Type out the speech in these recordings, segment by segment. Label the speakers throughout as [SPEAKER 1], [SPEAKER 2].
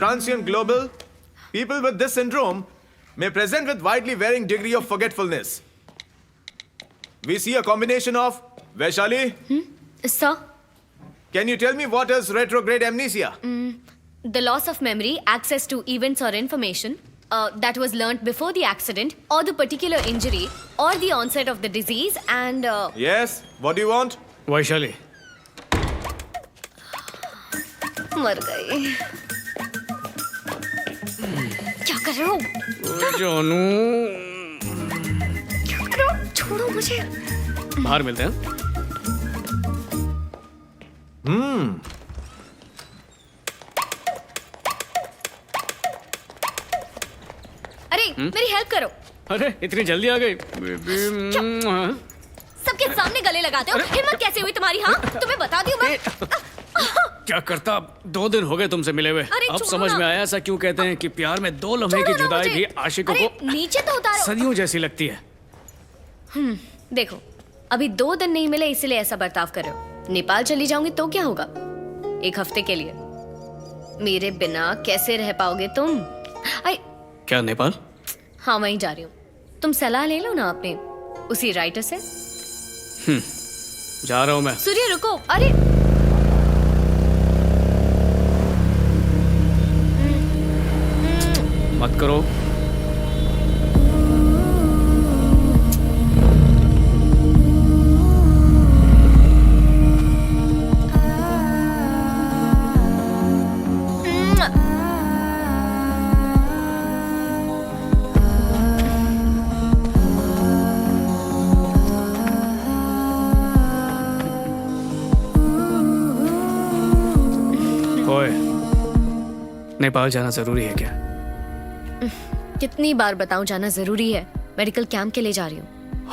[SPEAKER 1] transient global, people with this syndrome may present with widely varying degree of forgetfulness. We see a combination of Vaishali.
[SPEAKER 2] Sir,
[SPEAKER 1] Can you tell me what is retrograde amnesia?
[SPEAKER 2] the loss of memory, access to events or information that was learnt before the accident or the particular injury or the onset of the disease and
[SPEAKER 1] Yes. What do you want?
[SPEAKER 3] Vaishali
[SPEAKER 2] मर गए। क्या कर रहे हो?
[SPEAKER 3] जानू
[SPEAKER 2] क्या कर रहे हो? छोड़ो मुझे।
[SPEAKER 3] बाहर मिलते हैं।
[SPEAKER 2] अरे मेरी हेल्प करो।
[SPEAKER 3] अरे इतनी जल्दी आ गई बेबी।
[SPEAKER 2] सबके सामने गले लगाते हो। हिम्मत कैसे हुई तुम्हारी? हाँ, तुम्हें बता दूं मैं।
[SPEAKER 3] क्या करता? 2 दिन हो गए तुमसे मिले हुए।
[SPEAKER 2] अरे
[SPEAKER 3] अब
[SPEAKER 2] छोड़ो
[SPEAKER 3] समझ
[SPEAKER 2] ना।
[SPEAKER 3] में आया ऐसा क्यों कहते हैं कि प्यार में 2 लम्हे की
[SPEAKER 2] छोड़ो ना
[SPEAKER 3] जुदाई
[SPEAKER 2] मुझे।
[SPEAKER 3] भी आशिकों
[SPEAKER 2] अरे,
[SPEAKER 3] को
[SPEAKER 2] नीचे तो उतारो।
[SPEAKER 3] सदियों जैसी लगती है।
[SPEAKER 2] देखो, अभी 2 दिन नहीं मिले इसलिए ऐसा बर्ताव कर रहे हो। नेपाल चली जाऊंगी तो क्या होगा? 1 हफ्ते के लिए मेरे बिना कैसे रह पाओगे तुम?
[SPEAKER 3] क्या नेपाल?
[SPEAKER 2] हाँ, वहीं जा रही हूँ। तुम सलाह ले लो ना अपने उसी राइटर से।
[SPEAKER 3] जा रहा हूँ मैं।
[SPEAKER 2] सूर्य रुको। अरे
[SPEAKER 3] मत करो। ओए, नेपाल जाना जरूरी है क्या?
[SPEAKER 2] कितनी बार बताऊं जाना जरूरी है। मेडिकल कैंप के लिए जा रही हूँ।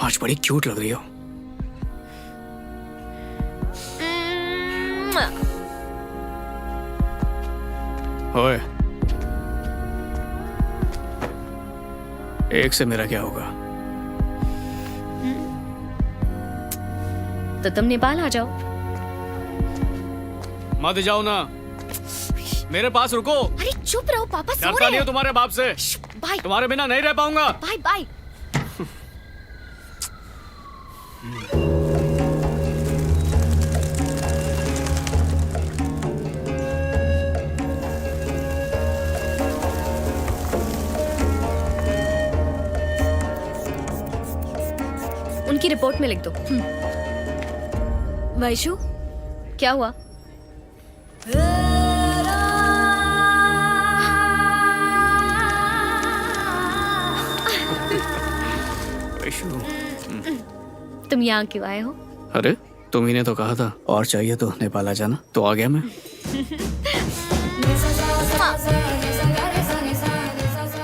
[SPEAKER 3] आज बड़ी क्यूट लग रही हो। ओए, एक से मेरा क्या होगा?
[SPEAKER 2] तो तुम नेपाल आ जाओ।
[SPEAKER 3] मत जाओ ना, मेरे पास रुको।
[SPEAKER 2] अरे चुप रहो, पापा सो
[SPEAKER 3] डरता
[SPEAKER 2] रहे
[SPEAKER 3] नहीं हो
[SPEAKER 2] हैं।
[SPEAKER 3] तुम्हारे बाप से।
[SPEAKER 2] बाय
[SPEAKER 3] तुम्हारे बिना नहीं रह पाऊंगा।
[SPEAKER 2] Bye bye. उनकी रिपोर्ट में लिख दो। वैशु, क्या हुआ? तुम यहाँ क्यों आए हो?
[SPEAKER 3] अरे तुम ही ने तो कहा था और चाहिए तो नेपाल आ जाना, तो आ गया मैं।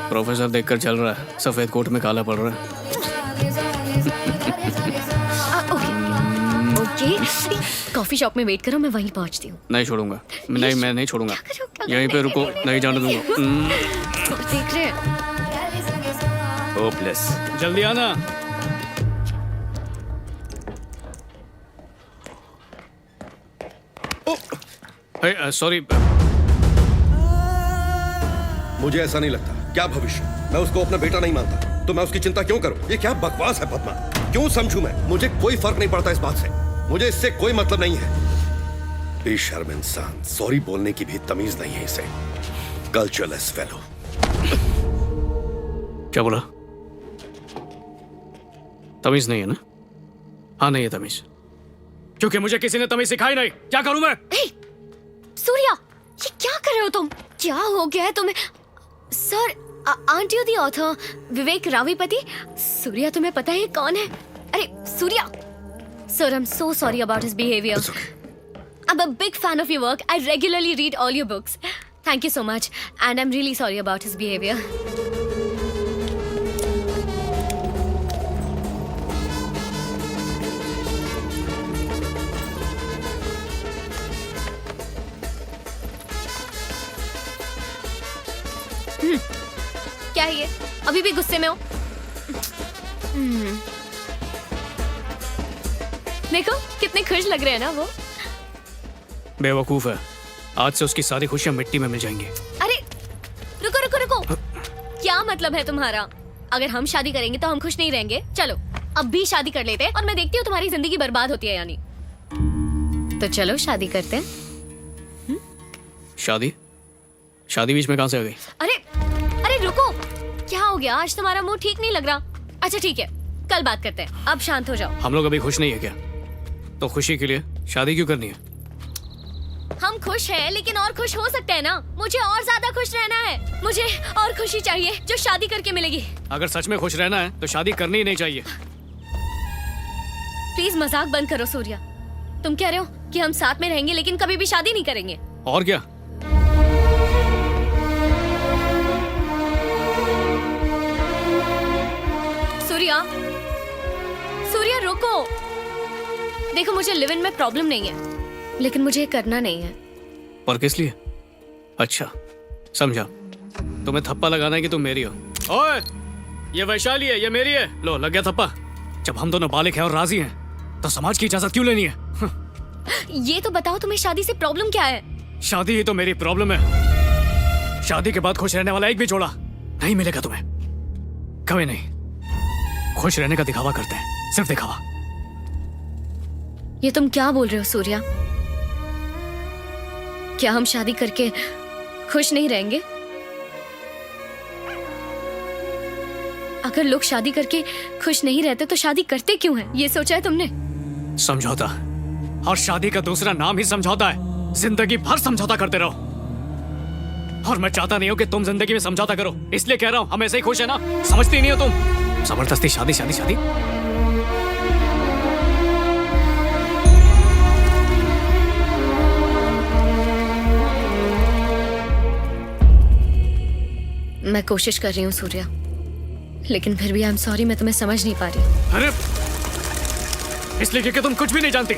[SPEAKER 3] प्रोफेसर देखकर चल रहा है, सफेद कोट में काला पड़ रहा है।
[SPEAKER 2] ओके, कॉफी शॉप में वेट करो, मैं वहीं पहुंचती हूँ।
[SPEAKER 3] नहीं छोड़ूंगा, नहीं मैं नहीं छोड़ूंगा।
[SPEAKER 2] क्या कर
[SPEAKER 3] यहीं पे रुको, नहीं जाने दूंगा।
[SPEAKER 2] देख रहे हैं।
[SPEAKER 1] Hopeless.
[SPEAKER 3] जल्दी आना। सॉरी।
[SPEAKER 4] मुझे ऐसा नहीं लगता। क्या भविष्य? मैं उसको अपना बेटा नहीं मानता, तो मैं उसकी चिंता क्यों करूं? ये क्या बकवास है पद्मा? क्यों समझूं मैं? मुझे कोई फर्क नहीं पड़ता इस बात से। मुझे इससे कोई मतलब नहीं है। बेशर्म इंसान, सॉरी बोलने की भी तमीज नहीं है इसे। कल्चरलेस फेलो।
[SPEAKER 3] क्या बोला? तमीज नहीं है ना? हाँ नहीं है तमीज, क्योंकि मुझे किसी ने तमीज सिखाई नहीं। क्या करूं मैं?
[SPEAKER 2] सूर्या, ये क्या कर रहे हो तुम? क्या हो गया है तुम्हें? Sir, aren't you the author Vivek Ravipati? Surya, तुम्हें पता है कौन है? अरे Surya, sir, I am so sorry about his behaviour. I'm a big fan of your work. I regularly read all your books. Thank you so much, and I'm really sorry about his behavior. क्या है ये? अभी भी गुस्से में हो? देखो कितने खुश लग रहे हैं ना वो।
[SPEAKER 3] बेवकूफ है, आज से उसकी सारी खुशियां मिट्टी में मिल जाएंगी।
[SPEAKER 2] अरे क्या मतलब है तुम्हारा? अगर हम शादी करेंगे तो हम खुश नहीं रहेंगे। चलो अब भी शादी कर लेते हैं और मैं देखती हूँ तुम्हारी जिंदगी बर्बाद होती है यानी। तो चलो शादी करते हैं।
[SPEAKER 3] शादी? शादी बीच में कहां से आ गई?
[SPEAKER 2] अरे अरे रुको, क्या हो गया? आज तुम्हारा मूड ठीक नहीं लग रहा। अच्छा ठीक है, कल बात करते हैं, अब शांत हो जाओ।
[SPEAKER 3] हम लोग अभी खुश नहीं है क्या? तो खुशी के लिए शादी क्यों करनी है?
[SPEAKER 2] हम खुश हैं लेकिन और खुश हो सकते हैं ना। मुझे और ज्यादा खुश रहना है। मुझे और खुशी चाहिए जो शादी करके मिलेगी।
[SPEAKER 3] अगर सच में खुश रहना है तो शादी करनी ही नहीं चाहिए।
[SPEAKER 2] प्लीज मजाक बंद करो सूर्या। तुम कह रहे हो कि हम साथ में रहेंगे लेकिन कभी भी शादी नहीं करेंगे?
[SPEAKER 3] और क्या?
[SPEAKER 2] सूर्या, सूर्या रुको। देखो मुझे लिव इन में प्रॉब्लम नहीं है लेकिन मुझे ये करना नहीं है।
[SPEAKER 3] पर किस लिए? अच्छा समझा, तुम्हें थप्पा लगाना है कि तुम मेरी हो। ओए, ये वैशाली है, ये मेरी है। लो लग गया थप्पा। जब हम दोनों बालिग हैं और राजी हैं तो समाज की इजाजत क्यों लेनी है?
[SPEAKER 2] ये तो बताओ तुम्हें शादी से प्रॉब्लम क्या है?
[SPEAKER 3] शादी ही तो मेरी प्रॉब्लम है। शादी के बाद खुश रहने वाला एक भी जोड़ा नहीं मिलेगा तुम्हें, कभी नहीं। खुश रहने का दिखावा करते हैं, सिर्फ दिखावा।
[SPEAKER 2] ये तुम क्या बोल रहे हो सूर्या? क्या हम शादी करके खुश नहीं रहेंगे? अगर लोग शादी करके खुश नहीं रहते तो शादी करते क्यों हैं? ये सोचा है तुमने?
[SPEAKER 3] समझौता, और शादी का दूसरा नाम ही समझौता है। जिंदगी भर समझौता करते रहो। और मैं चाहता नहीं हूं कि तुम जिंदगी में समझौता करो, इसलिए कह रहा हूं हम ऐसे ही खुश है ना। समझती नहीं हो तुम? जबरदस्ती शादी शादी शादी।
[SPEAKER 2] मैं कोशिश कर रही हूँ सूर्या, लेकिन फिर भी आई एम सॉरी, मैं तुम्हें समझ नहीं पा रही।
[SPEAKER 3] अरे इसलिए क्योंकि तुम कुछ भी नहीं जानती।